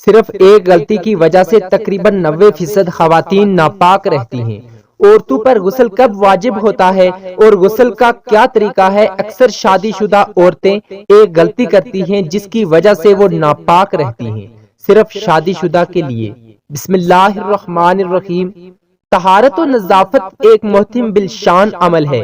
صرف ایک غلطی کی وجہ سے تقریباً 90% خواتین ناپاک رہتی ہیں۔ عورتوں پر غسل کب واجب ہوتا ہے اور غسل کا کیا طریقہ ہے؟ اکثر شادی شدہ عورتیں ایک غلطی کرتی ہیں جس کی وجہ سے وہ ناپاک رہتی ہیں۔ صرف شادی شدہ کے لیے۔ بسم اللہ الرحمن الرحیم۔ طہارت و نظافت ایک مہتم بالشان عمل ہے،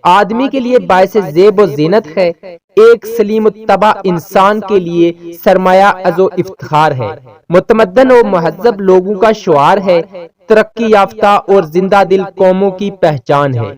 آدمی کے لیے باعث زیب و زینت ہے، ایک سلیم الطبع انسان کے لیے سرمایہ و افتخار ہے، متمدن و مہذب لوگوں کا شعار ہے، ترقی یافتہ اور زندہ دل قوموں کی پہچان ہے،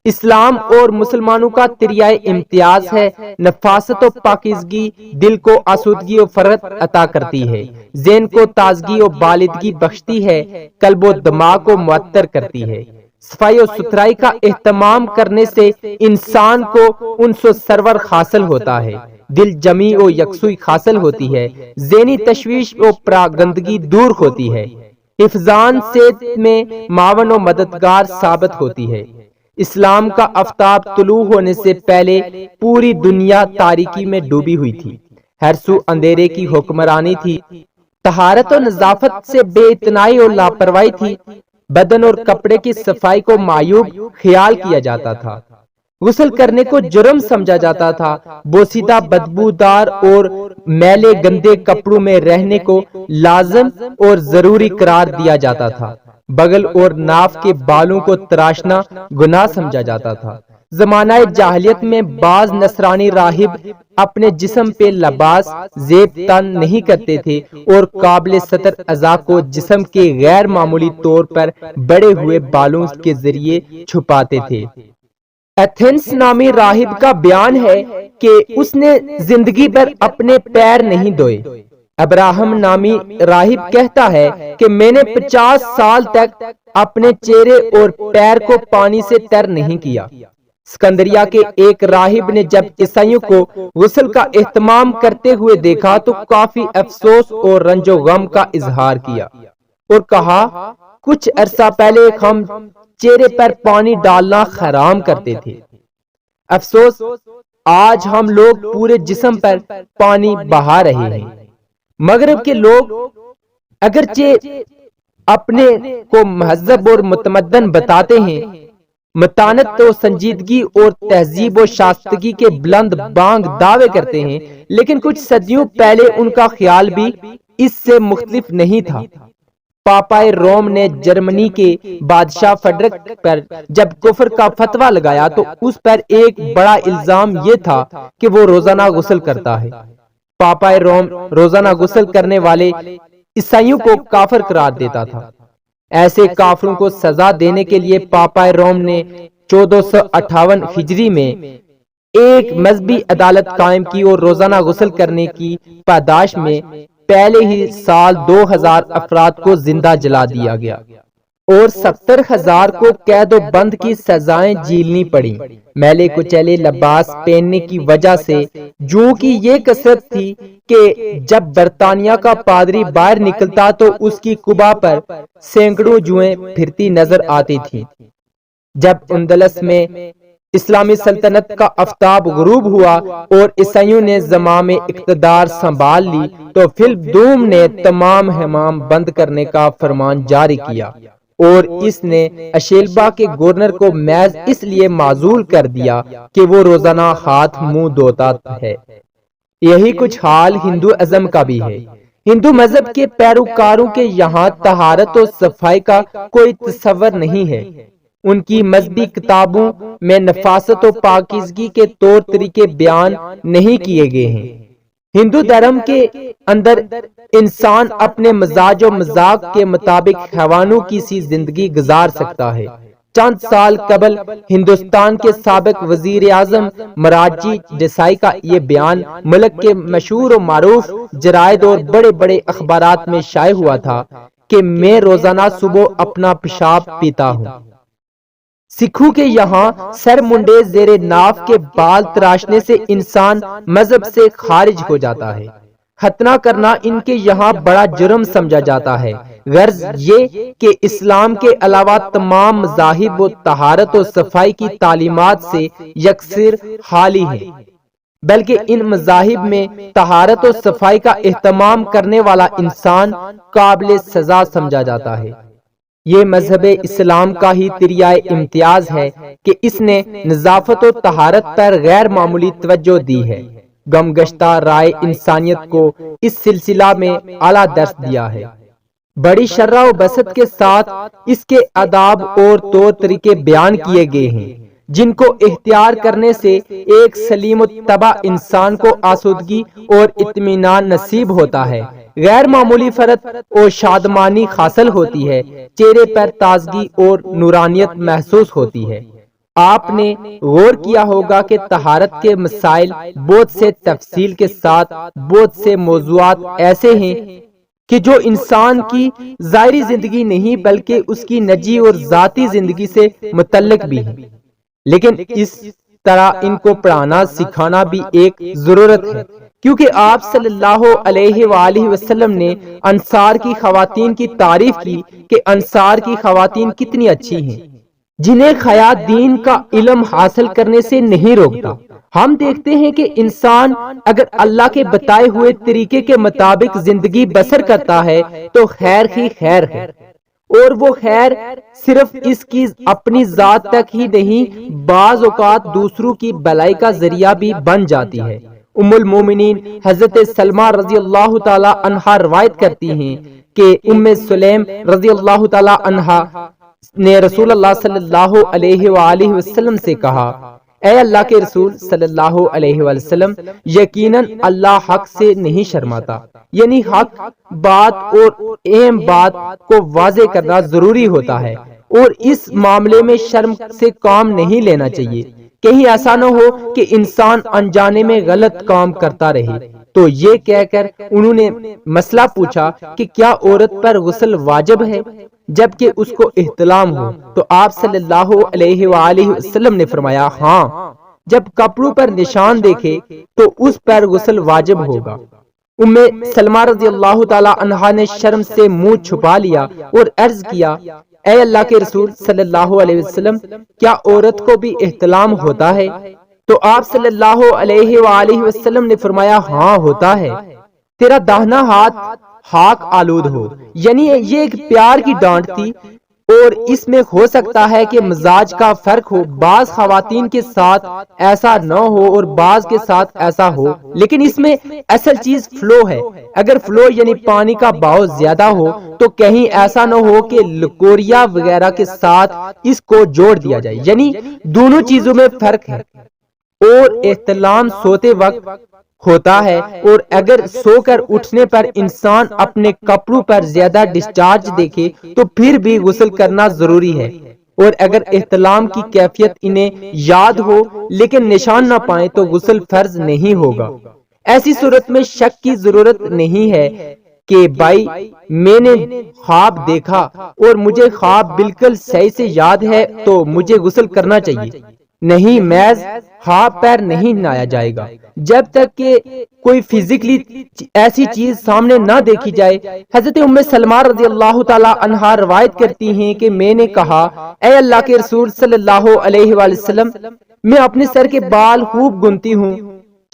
اسلام اور مسلمانوں کا تریائے امتیاز ہے، نفاست و پاکیزگی دل کو آسودگی و فرحت عطا کرتی ہے، ذہن کو تازگی و بالغی بخشتی ہے، قلب و دماغ کو معطر کرتی ہے۔ صفائی و ستھرائی کا اہتمام کرنے سے انسان کو انس و سرور حاصل ہوتا ہے، دل جمی و یکسوئی حاصل ہوتی ہے، ذہنی تشویش و پراگندگی دور ہوتی ہے، حفظان صحت میں معاون و مددگار ثابت ہوتی ہے۔ اسلام کا آفتاب طلوع ہونے سے پہلے پوری دنیا تاریکی میں ڈوبی ہوئی تھی، ہر سو اندھیرے کی حکمرانی تھی، طہارت و نظافت سے بے اتنائی اور لاپرواہی تھی، بدن اور کپڑے کی صفائی کو معیوب خیال کیا جاتا تھا، غسل کرنے کو جرم سمجھا جاتا تھا، بوسیدہ بدبودار اور میلے گندے کپڑوں میں رہنے کو لازم اور ضروری قرار دیا جاتا تھا، بغل اور ناف کے بالوں کو تراشنا گناہ سمجھا جاتا تھا۔ زمانہ جاہلیت میں بعض نصرانی راہب اپنے جسم پہ لباس زیب تن نہیں کرتے تھے اور قابل ستر اعضاء کو جسم کے غیر معمولی طور پر بڑے ہوئے بالوں کے ذریعے چھپاتے تھے۔ ایتھنس نامی راہب کا بیان ہے کہ اس نے زندگی بھر اپنے پیر نہیں دھوئے۔ ابراہم نامی راہب کہتا ہے کہ میں نے 50 سال تک اپنے چہرے اور پیر کو پانی سے تر نہیں کیا۔ اسکندریہ کے ایک راہب نے جب عیسائیوں کو غسل کا اہتمام کرتے ہوئے دیکھا تو کافی افسوس اور رنج و غم کا اظہار کیا اور کہا، کچھ عرصہ پہلے ہم چہرے پر پانی ڈالنا حرام کرتے تھے، افسوس آج ہم لوگ پورے جسم پر پانی بہا رہے ہیں۔ مغرب کے لوگ اگرچہ اپنے کو مہذب اور متمدن بتاتے ہیں، متانت و سنجیدگی اور تہذیب و شائستگی کے بلند بانگ دعوے کرتے ہیں، لیکن کچھ صدیوں پہلے ان کا خیال بھی اس سے مختلف نہیں تھا۔ پاپائے روم نے جرمنی کے بادشاہ فریڈرک پر جب کفر کا فتویٰ لگایا تو اس پر ایک بڑا الزام یہ تھا کہ وہ روزانہ غسل کرتا ہے۔ پاپائے روم روزانہ غسل کرنے والے عیسائیوں کو کافر قرار دیتا تھا۔ ایسے کافروں کو سزا دینے کے لیے پاپائے روم نے 1458 ہجری میں ایک مذہبی عدالت قائم کی اور روزانہ غسل کرنے کی پاداش میں پہلے ہی سال 2000 افراد کو زندہ جلا دیا گیا اور 70,000 کو قید و بند کی سزائیں جھیلنی پڑیں۔ میلے کچیلے لباس پہننے کی وجہ سے جوؤں کی یہ کثرت تھی کہ جب برطانیہ کا پادری باہر نکلتا تو اس کی قبا پر سینکڑوں جوئیں پھرتی نظر آتی تھیں۔ جب اندلس میں اسلامی سلطنت کا آفتاب غروب ہوا اور عیسائیوں نے زمام اقتدار سنبھال لی تو فلپ دوم نے تمام حمام بند کرنے کا فرمان جاری کیا اور اس نے اشیلبا کے گورنر کو محض اس لیے معزول کر دیا کہ وہ روزانہ ہاتھ منہ دھوتا ہے۔ یہی کچھ حال ہندو ازم کا بھی ہے۔ ہندو مذہب کے پیروکاروں کے یہاں طہارت و صفائی کا کوئی تصور نہیں ہے۔ ان کی مذہبی کتابوں میں نفاست و پاکیزگی کے طور طریقے بیان نہیں کیے گئے ہیں۔ ہندو دھرم کے اندر انسان اپنے مزاج و مذاق کے مطابق حیوانوں کی سی زندگی گزار سکتا ہے۔ چند سال قبل ہندوستان کے سابق وزیر اعظم مورارجی دیسائی کا یہ بیان ملک کے مشہور و معروف جرائد اور بڑے بڑے اخبارات میں شائع ہوا تھا کہ میں روزانہ صبح اپنا پیشاب پیتا ہوں۔ سکھوں کے یہاں سر منڈے زیر ناف کے بال تراشنے سے انسان مذہب سے خارج ہو جاتا ہے۔ ختنہ کرنا ان کے یہاں بڑا جرم سمجھا جاتا ہے۔ غرض یہ کہ اسلام کے علاوہ تمام مذاہب و طہارت و صفائی کی تعلیمات سے یکسر حالی ہیں۔ بلکہ ان مذاہب میں طہارت و صفائی کا اہتمام کرنے والا انسان قابل سزا سمجھا جاتا ہے۔ یہ مذہب اسلام کا ہی دریائے امتیاز ہے کہ اس نے نظافت و طہارت پر غیر معمولی توجہ دی ہے۔ غم گشتہ رائے انسانیت کو اس سلسلہ میں اعلیٰ درس دیا ہے۔ بڑی شرح و بسط کے ساتھ اس کے آداب اور طور طریقے بیان کیے گئے ہیں، جن کو اختیار کرنے سے ایک سلیم الطبع انسان کو آسودگی اور اطمینان نصیب ہوتا ہے، غیر معمولی فرحت اور شادمانی حاصل ہوتی ہے، چہرے پر تازگی اور نورانیت محسوس ہوتی ہے۔ آپ نے غور کیا ہوگا کہ طہارت کے مسائل بہت سے تفصیل کے ساتھ بہت سے موضوعات ایسے ہیں کہ جو انسان کی ظاہری زندگی نہیں بلکہ اس کی نجی اور ذاتی زندگی سے متعلق بھی ہیں، لیکن اس طرح ان کو پڑھانا سکھانا بھی ایک ضرورت ہے، کیونکہ آپ صلی اللہ علیہ وآلہ وسلم نے انصار کی خواتین کی تعریف کی کہ انصار کی خواتین کتنی اچھی ہیں، جنہیں خیات دین کا علم حاصل کرنے سے نہیں روکتا۔ ہم دیکھتے ہیں کہ انسان اگر اللہ کے بتائے ہوئے طریقے کے مطابق زندگی بسر کرتا ہے تو خیر ہی خیر ہے، اور وہ خیر صرف اس کی اپنی ذات تک ہی نہیں، بعض اوقات دوسروں کی بھلائی کا ذریعہ بھی بن جاتی ہے۔ ام المومنین حضرت سلمہ رضی اللہ تعالی عنہا روایت کرتی ہیں کہ ام سلیم رضی اللہ تعالی عنہا نے رسول اللہ صلی اللہ علیہ وآلہ وسلم سے کہا، اے اللہ کے رسول صلی اللہ علیہ وآلہ وسلم، یقیناً اللہ حق سے نہیں شرماتا، یعنی حق بات اور اہم بات کو واضح کرنا ضروری ہوتا ہے، اور اس معاملے میں شرم سے کام نہیں لینا چاہیے، کہیں ایسا نہ ہو کہ انسان انجانے میں غلط کام کرتا رہے۔ تو یہ کہہ کر انہوں نے مسئلہ پوچھا کہ کیا عورت پر غسل واجب ہے جبکہ اس کو احتلام ہو؟ تو آپ صلی اللہ علیہ وآلہ وسلم نے فرمایا، ہاں، جب کپڑوں پر نشان دیکھے تو اس پر غسل واجب ہوگا۔ ام سلمہ رضی اللہ تعالی عنہا نے شرم سے منہ چھپا لیا اور عرض کیا، اے اللہ کے رسول صلی اللہ علیہ وسلم، کیا عورت کو بھی احتلام ہوتا ہے؟ تو آپ صلی اللہ علیہ وآلہ وسلم نے فرمایا، ہاں ہوتا ہے، تیرا داہنا ہاتھ خاک آلود ہو، یعنی یہ ایک پیار کی ڈانٹ تھی، اور اس میں ہو سکتا ہے کہ مزاج کا فرق ہو، بعض خواتین کے ساتھ ایسا نہ ہو اور بعض کے ساتھ ایسا ہو، لیکن اس میں اصل چیز فلو ہے۔ اگر فلو یعنی پانی کا بہاؤ زیادہ ہو تو کہیں ایسا نہ ہو کہ لکوریا وغیرہ کے ساتھ اس کو جوڑ دیا جائے، یعنی دونوں چیزوں میں فرق ہے۔ اور احتلام سوتے وقت ہوتا ہے، اور اگر سو کر اٹھنے پر انسان اپنے کپڑوں پر زیادہ ڈسچارج دیکھے تو پھر بھی غسل کرنا ضروری ہے، اور اگر احتلام کی کیفیت انہیں یاد ہو لیکن نشان نہ پائیں تو غسل فرض نہیں ہوگا۔ ایسی صورت میں شک کی ضرورت نہیں ہے کہ بھائی میں نے خواب دیکھا اور مجھے خواب بالکل صحیح سے یاد ہے تو مجھے غسل کرنا چاہیے، نہیں، محض خواب پر نہیں نہایا جائے گا جب تک کہ کوئی فزیکلی ایسی چیز سامنے نہ دیکھی جائے۔ حضرت ام سلمہ رضی اللہ تعالی عنہا روایت کرتی ہیں کہ میں نے کہا، اے اللہ کے رسول صلی اللہ علیہ وآلہ وسلم، میں اپنے سر کے بال خوب گنتی ہوں،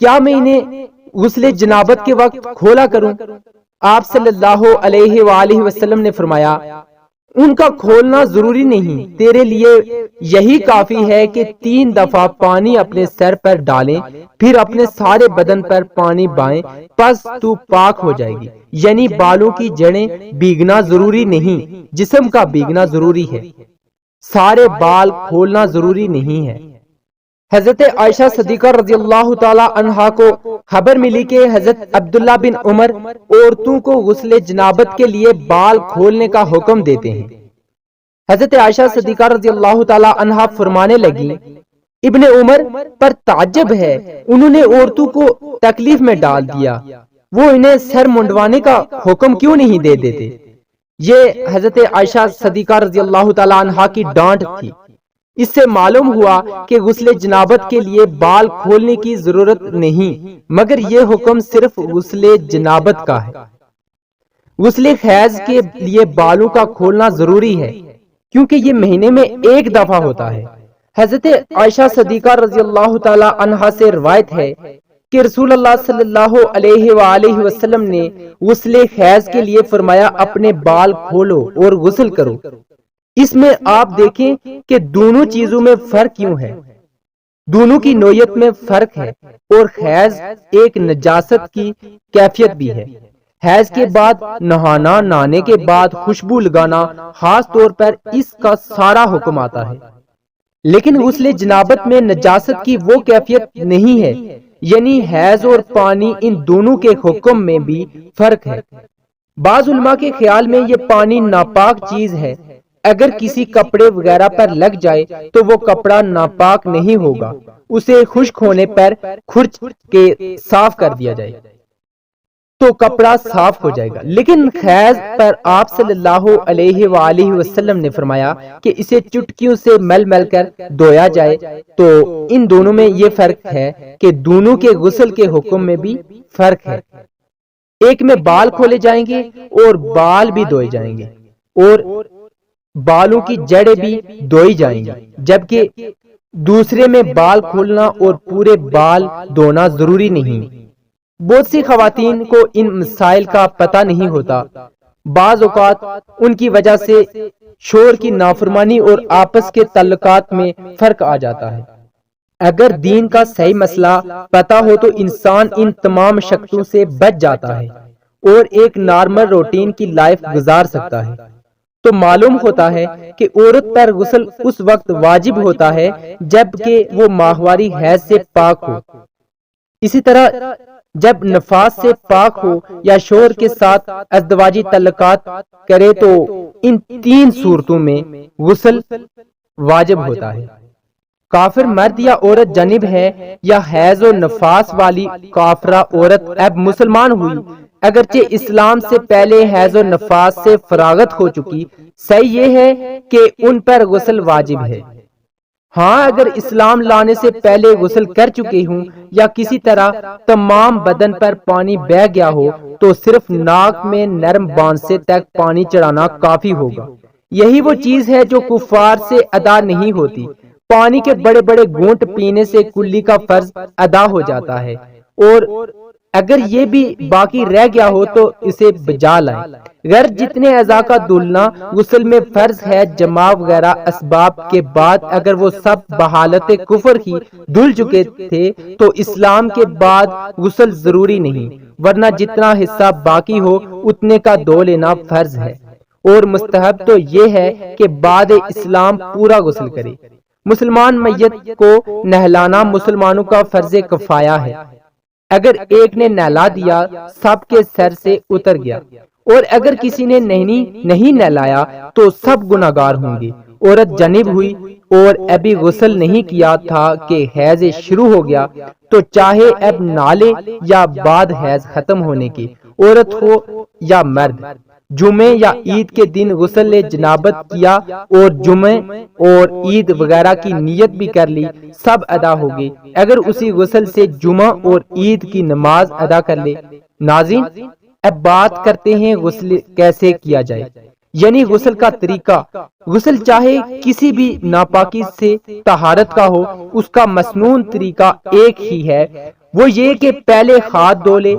کیا میں انہیں غسل جنابت کے وقت کھولا کروں؟ آپ صلی اللہ علیہ وآلہ وسلم نے فرمایا، ان کا کھولنا ضروری نہیں، تیرے لیے یہی کافی ہے کہ 3 دفعہ پانی اپنے سر پر ڈالیں، پھر اپنے سارے بدن پر پانی بائیں، پس تو پاک ہو جائے گی۔ یعنی بالوں کی جڑیں بھیگنا ضروری نہیں، جسم کا بھیگنا ضروری ہے، سارے بال کھولنا ضروری نہیں ہے۔ حضرت عائشہ صدیقہ رضی اللہ تعالی عنہا کو خبر ملی کہ حضرت عبداللہ بن عمر عورتوں کو غسل جنابت کے لیے بال کھولنے کا حکم دیتے ہیں۔ حضرت عائشہ صدیقہ رضی اللہ تعالی عنہا فرمانے لگی، ابن عمر پر تعجب ہے، انہوں نے عورتوں کو تکلیف میں ڈال دیا، وہ انہیں سر منڈوانے کا حکم کیوں نہیں دے دیتے؟ یہ حضرت عائشہ صدیقہ رضی اللہ تعالی عنہا کی ڈانٹ تھی۔ اس سے معلوم ہوا کہ غسل جنابت کے لیے بال کھولنے کی ضرورت نہیں، مگر یہ حکم صرف غسل جنابت کا ہے۔ غسل حیض کے لیے بالوں کا کھولنا ضروری ہے کیونکہ یہ مہینے میں 1 دفعہ ہوتا ہے۔ حضرت عائشہ صدیقہ رضی اللہ تعالی عنہا سے روایت ہے کہ رسول اللہ صلی اللہ علیہ وآلہ وسلم نے غسل حیض کے لیے فرمایا اپنے بال کھولو اور غسل کرو۔ اس میں آپ دیکھیں کہ دونوں چیزوں میں فرق کیوں ہے، دونوں کی نوعیت میں فرق ہے، اور حیض ایک نجاست کی کیفیت بھی ہے۔ حیض کے بعد نہانا، نہانے کے بعد خوشبو لگانا، خاص طور پر اس کا سارا حکم آتا ہے، لیکن غسل جنابت میں نجاست کی وہ کیفیت نہیں ہے، یعنی حیض اور پانی ان دونوں کے حکم میں بھی فرق ہے۔ بعض علماء کے خیال میں یہ پانی ناپاک چیز ہے، اگر کسی کپڑے وغیرہ پر لگ جائے تو وہ کپڑا ناپاک نہیں ہوگا، اسے خشک ہونے پر کھرچ کے صاف کر دیا جائے تو کپڑا صاف ہو جائے گا۔ لیکن حیض پر آپ صلی اللہ علیہ وآلہ وسلم نے فرمایا کہ اسے چٹکیوں سے مل مل کر دھویا جائے، تو ان دونوں میں یہ فرق ہے کہ دونوں کے غسل کے حکم میں بھی فرق ہے۔ ایک میں بال کھولے جائیں گے اور بال بھی دھوئے جائیں گے، اور بالوں کی جڑیں بھی دھوئی جائیں گی، جبکہ دوسرے میں بال کھولنا اور پورے بال دھونا ضروری نہیں۔ بہت سی خواتین کو ان مسائل کا پتہ نہیں ہوتا، بعض اوقات ان کی وجہ سے شوہر کی نافرمانی اور آپس کے تعلقات میں فرق آ جاتا ہے۔ اگر دین کا صحیح مسئلہ پتہ ہو تو انسان ان تمام مشقتوں سے بچ جاتا ہے اور ایک نارمل روٹین کی لائف گزار سکتا ہے۔ تو معلوم ہوتا ہے کہ عورت پر غسل اس وقت واجب ہوتا ہے جب کہ وہ ماہواری حیض سے پاک ہو۔ اسی طرح جب نفاس سے پاک ہو یا شوہر کے ساتھ ازدواجی تعلقات کرے تو ان تین صورتوں میں غسل واجب ہوتا ہے۔ کافر مرد یا عورت جانب ہے یا حیض و نفاس والی کافرہ عورت اب مسلمان ہوئی، اگرچہ اسلام سے پہلے حیض و نفاس سے فراغت ہو چکی، صحیح یہ ہے کہ ان پر غسل واجب ہے۔ ہاں اگر اسلام لانے سے پہلے غسل کر چکے ہوں یا کسی طرح تمام بدن پر پانی بہہ گیا ہو تو صرف ناک میں نرم باندھ تک پانی چڑھانا کافی ہوگا۔ یہی وہ چیز ہے جو کفار سے ادا نہیں ہوتی۔ پانی کے بڑے بڑے گھونٹ پینے سے کلی کا فرض ادا ہو جاتا ہے، اور اگر یہ بھی باقی رہ گیا ہو تو اسے بجا لائیں۔ غیر جتنے اعضاء کا دھلنا غسل میں فرض ہے، جماع وغیرہ اسباب کے بعد اگر وہ سب بحالت کفر ہی دھل چکے تھے تو اسلام کے بعد غسل ضروری نہیں، ورنہ جتنا حصہ باقی ہو اتنے کا دھو لینا فرض ہے، اور مستحب تو یہ ہے کہ بعد اسلام پورا غسل کرے۔ مسلمان میت کو نہلانا مسلمانوں کا فرض کفایہ ہے۔ اگر ایک نے نہلا دیا سب کے سر سے اتر گیا، اور اگر کسی نے نہیں نہلایا تو سب گناہگار ہوں گے۔ عورت جانب ہوئی اور ابھی غسل نہیں کیا تھا کہ حیض شروع ہو گیا تو چاہے اب نالے یا بعد حیض ختم ہونے کی، عورت ہو یا مرد، جمعے یا عید کے دن غسل جنابت کیا اور جمعے اور عید وغیرہ کی نیت بھی کر لی، سب ادا ہو گئی اگر اسی غسل سے جمعہ اور عید کی نماز ادا کر لے۔ ناظرین، اب بات کرتے ہیں غسل کیسے کیا جائے، یعنی غسل کا طریقہ۔ غسل چاہے کسی بھی ناپاکی سے طہارت کا ہو، اس کا مسنون طریقہ ایک ہی ہے، وہ یہ کہ پہلے ہاتھ دھو لے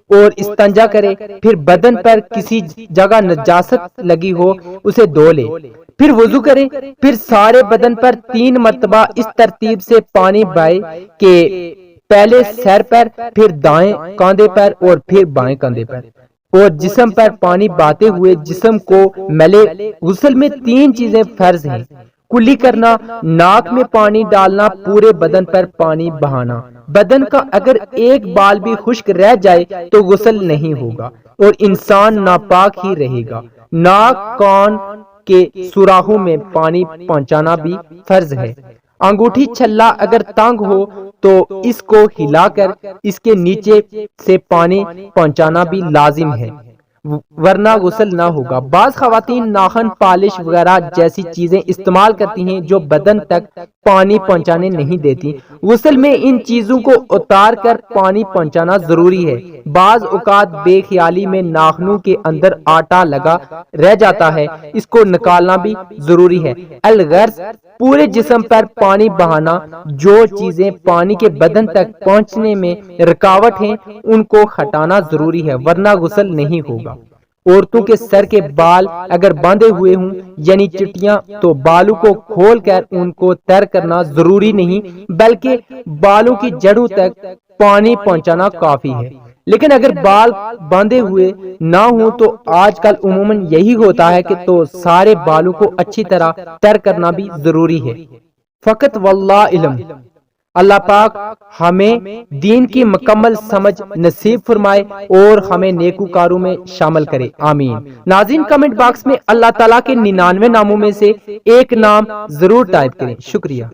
اور استنجا کرے، پھر بدن پر کسی جگہ نجاست لگی ہو اسے دھو لے، پھر وضو کرے، پھر سارے بدن پر 3 مرتبہ اس ترتیب سے پانی بہائے کہ پہلے سر پر، پھر دائیں کاندھے پر اور پھر بائیں کاندھے پر، اور جسم پر پانی بہاتے ہوئے جسم کو ملے۔ غسل میں 3 چیزیں فرض ہیں: کلی کرنا، ناک میں پانی ڈالنا، پورے بدن پر پانی بہانا۔ بدن کا اگر ایک بال بھی خشک رہ جائے تو غسل نہیں ہوگا اور انسان ناپاک ہی رہے گا۔ ناک کان کے سوراخوں میں پانی پہنچانا بھی فرض ہے۔ انگوٹھی چھلا اگر تنگ ہو تو اس کو ہلا کر اس کے نیچے سے پانی پہنچانا بھی لازم ہے، ورنہ غسل نہ ہوگا۔ بعض خواتین ناخن پالش وغیرہ جیسی چیزیں استعمال کرتی ہیں جو بدن تک پانی پہنچانے نہیں دیتی۔ غسل میں ان چیزوں کو اتار کر پانی پہنچانا ضروری ہے، بعض اوقات بے خیالی میں ناخنوں کے اندر آٹا لگا رہ جاتا ہے، اس کو نکالنا بھی ضروری ہے۔ الغرض پورے جسم پر پانی بہانا، جو چیزیں پانی کے بدن تک پہنچنے میں رکاوٹ ہیں ان کو ہٹانا ضروری ہے، ورنہ غسل نہیں ہوگا۔ عورتوں کے سر کے بال اگر باندھے ہوئے ہوں یعنی چٹیاں، تو بالوں کو کھول کر ان کو تر کرنا ضروری نہیں، بلکہ بالوں کی جڑوں تک پانی پہنچانا کافی ہے۔ لیکن اگر بال باندھے ہوئے نہ ہوں تو آج کل عموماً یہی ہوتا ہے کہ تو سارے بالوں کو اچھی طرح تر کرنا بھی ضروری ہے۔ فقط واللہ علم۔ اللہ پاک ہمیں دین کی مکمل سمجھ نصیب فرمائے اور ہمیں نیکوکاروں میں شامل کرے، آمین۔ ناظرین کمنٹ باکس میں اللہ تعالیٰ کے 99 ناموں میں سے ایک نام ضرور ٹائپ کریں، شکریہ۔